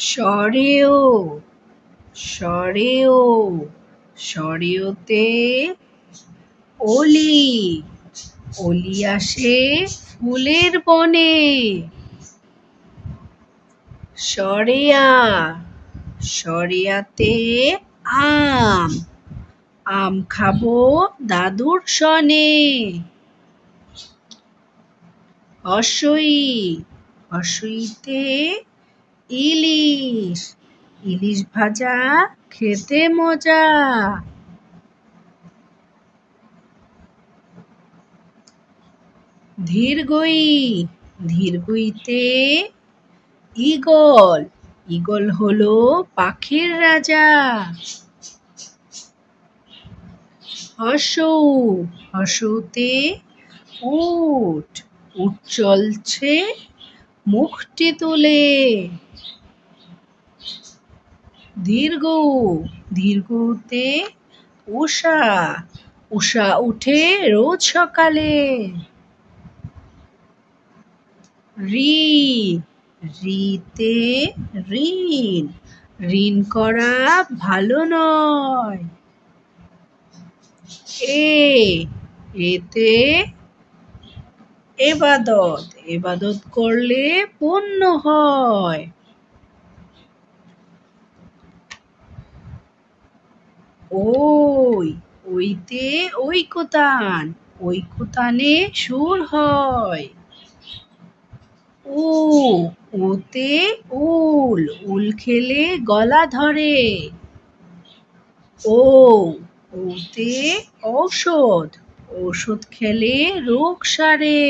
সরেও সরেও সরেওতে অলি অলি আসে ফুলের বনে। সরেয়া সরেয়াতে আম আম খাবো দাদুর সনে। হর্ষই হর্ষইতে ইলিশ ইলিশ ভাজা খেতে মজা। ধীরগই ধীরগইতে ঈগল ঈগল হলো পাখির রাজা। হর্ষউ হর্ষউতে উট উট চলছে মুখটি তুলে। দীর্ঘউ দীর্ঘউতে উষা উষা উঠে রোজ সকালে। ঋ ঋতে ঋণ ঋণ করা ভালো নয়। এতে এবাদত এবাদত করলে পুণ্য হয়। ওইতে ঐকতান ঐকতানে সুর হয়। ওতে উল উল খেলে গলা ধরে। ওতে ঔষধ ঔষধ খেলে রোগ সারে।